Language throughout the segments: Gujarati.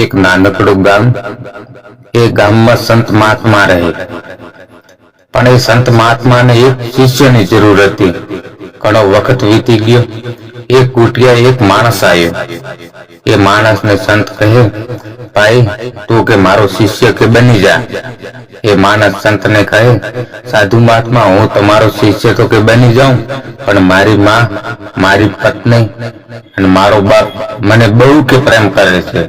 એક નાનકડું ગામ. એ ગામમાં સંત મહાત્મા રહે, પણ એ સંત મહાત્માને એક શિષ્યની જરૂર હતી. ઘણો વખત વીતી ગયો. એક કુટિયા એક માણસ આવ્યો. એ માણસને સંત કહે, ભાઈ તું કે મારો શિષ્ય કે બની જા. એ માણસ સંતને કહે, સાધુ મહાત્મા હું તમારો શિષ્ય તો કે બની જાઉં, પણ મારી માં, મારી પત્ની અને મારો બાપ મને બહુ કે પ્રેમ કરે છે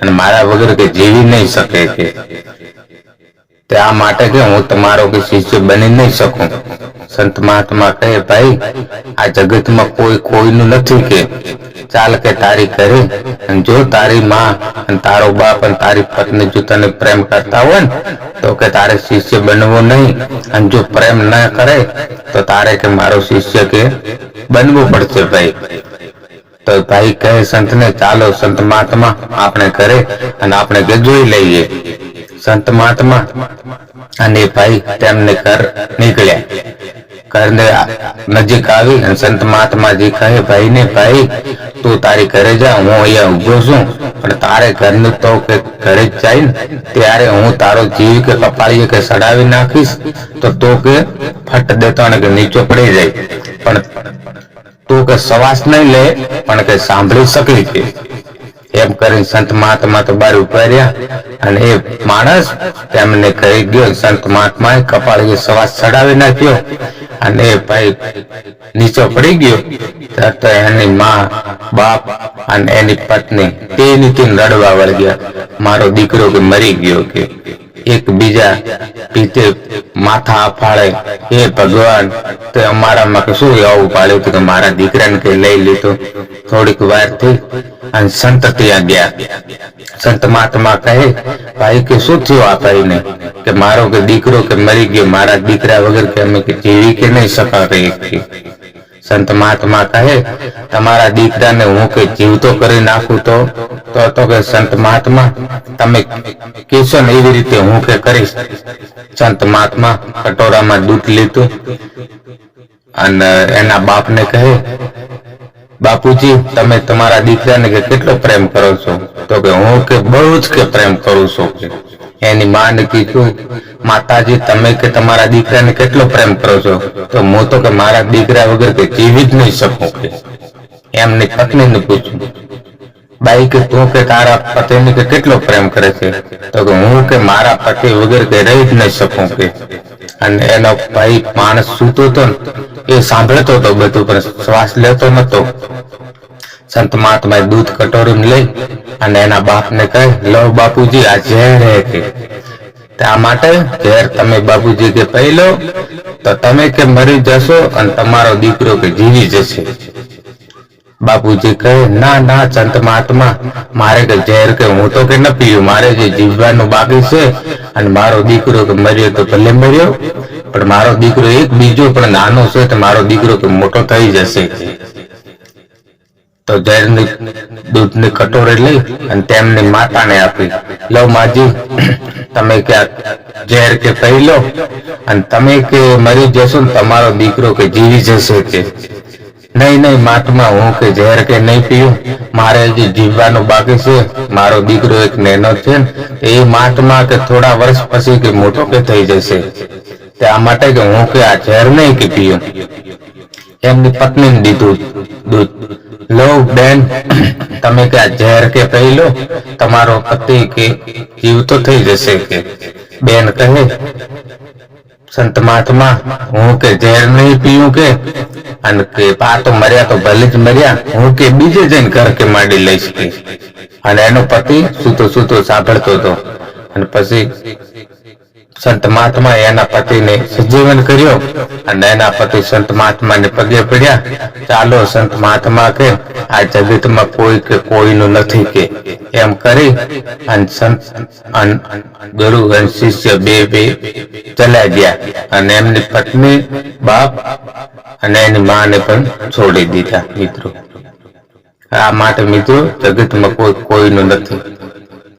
અને મારા વગર કે જીવી નહીં શકે કે આ માટે કે હું તમારો કે શિષ્ય બની નહીં શકું. સંત મહાત્મા કહે, ભાઈ આ જગતમાં કોઈ કોઈનું નથી કે ચાલ કે તારી કરે, અને જો તારી માં અને તારો બાપ અને તારી પત્ની જો તને પ્રેમ કરતા હોય ને તો કે તારે શિષ્ય બનવું નહીં, અને જો પ્રેમ ન કરે તો તારે કે મારો શિષ્ય કે બનવું પડશે ભાઈ. તો ભાઈ કહે સંતને, ચાલો સંત મહાત્મા આપણે કરે અને આપણે કે જોઈ લઈએ. સંત મહાત્મા અને ભાઈ તેમને ઘર નીકળ્યા. ઘરને નજીક આવી અને સંત મહાત્માજી કહે ભાઈને, ભાઈ તું તારી ઘરે જા, હું અહીંયા ઉભો છું, પણ તારે ઘરનું તો કે ઘરે જ જાય ને ત્યારે હું તારો જીવ કે કપાળીએ કે સડાવી નાખીશ તો કે ફટ દેતો અને કે નીચો પડી જાય, પણ તું કે શ્વાસ નહીં લે પણ કે સાંભળી શકી છે. એમ કરીને સંત મહાત્મા તો બહાર ઉભા રહ્યા અને એ માણસ તેમને કહી ગયો. સંત મહાત્માએ કપાળીએ શ્વાસ ચડાવી નાખ્યો અને ભાઈ નીચો પડી ગયો. તો એની માં, બાપ અને એની પત્ની તેની રડવા વળગ્યા, મારો દીકરો કે મરી ગયો કે એકબીજા પીતે માથા અફાળે, હે ભગવાન તે અમારામાં કે શું આવું પાડ્યું કે મારા દીકરાને કે લઈ લીધો. થોડીક વાર થઈ અને સંત ત્યાં ગયા. સંત મહાત્મા કહે, ભાઈ કે શું થયું આ ભાઈને? કે મારો કે દીકરો કે મરી ગયો, મારા દીકરા વગર કે અમે કે જીવી કે નહીં શકાય. સંત મહાત્મા કહે, તમારા દીકરાને હું કે જીવતો કરી નાખું તો કે સંત મહાત્મા તમે કહેશો ને એવી રીતે હું કે કરીશ. સંત મહાત્મા કટોરામાં દૂધ લીધું અને એના બાપને કહે, બાપુજી તમે તમારા દીકરાને કે કેટલો પ્રેમ કરો છો? તો કે હું કે બહુ જ કે પ્રેમ કરું છું. એની માને કીધું, માતાજી તમે કે તમારા દીકરાને કેટલો પ્રેમ કરો છો? તો હું તો કે મારા દીકરા વગર કે જીવી જ નહીં શકું કે. એમની પત્નીને પૂછ્યું, બાઈ કે તું કે તારા પતિને કે કેટલો પ્રેમ કરે છે? તો કે હું કે મારા પતિ વગર કે રહી જ નહીં શકું કે. અને એનો ભાઈ માણસ સૂતો હતો એ સાંભળતો હતો બધું પણ શ્વાસ લેતો નતો. સંત મહાત્માએ દૂધ કટોરી લઈ અને એના બાપને કહે, લો બાપુજી આ ઝેર હે કે આ માટે ઝેર તમે બાપુજી કે પી લો તો તમે કે મરી જશો અને તમારો દીકરો કે જીવી જશે. બાપુજી કહે, ના ના સંત મહાત્મા મારે કે ઝેર કે હું તો કે ન પીયું, મારે જે જીવવાનું બાકી છે અને મારો દીકરો કે મર્યો તો ભલે મર્યો, પણ મારો દીકરો એક બીજો પણ નાનો છે તો મારો દીકરો કે મોટો થઈ જશે. તો ઝેરની દૂધની કટોરી લઈ અને તેમની માતાને આપી, લો માજી તમે કે ઝેર કે પી લો અને તમે કે મરી જશો ને તમારો દીકરો કે જીવી જશે કે. નહીં મહાત્મા હું કે ઝેર કે નહીં પીવું, મારે જે જીવવાનું બાકી છે, મારો દીકરો એક નેનો છે એ મહાત્મા કે થોડા વર્ષ પછી કે મોટો કે થઈ જશે, તે આ માટે કે હું કે આ ઝેર નહીં કે પીવું. એમની પત્નીને દીધું દૂધ, લો બેન તમે કે આ ઝેર કે પી લો, તમારો પતિ કે જીવતો થઈ જશે કે. બેન કહે, સંત મહાત્મા હું કે ઝેર નહીં પીવું કે અને કે પા તો મર્યા તો ભલે જ મર્યા, હું કે બીજે જઈને ઘર કે માંડી લઈશ કે. અને એનો પતિ સૂતો સાંભળતો હતો. અને પછી સંત મહાત્મા એના પતિને સજીવન કર્યો અને એના પતિ સંત મહાત્માને પગે પડ્યા. ચાલો સંત મહાત્મા કે આ જગતમાં કોઈ કે કોઈનું નથી કે એમ કરી અને સંત ગુરુ અને શિષ્ય બે ચલા ગયા અને એમની પત્ની, બાપ અને એની માને પણ છોડી દીધા. મિત્રો આ માટે મિત્રો જગતમાં કોઈનું નથી.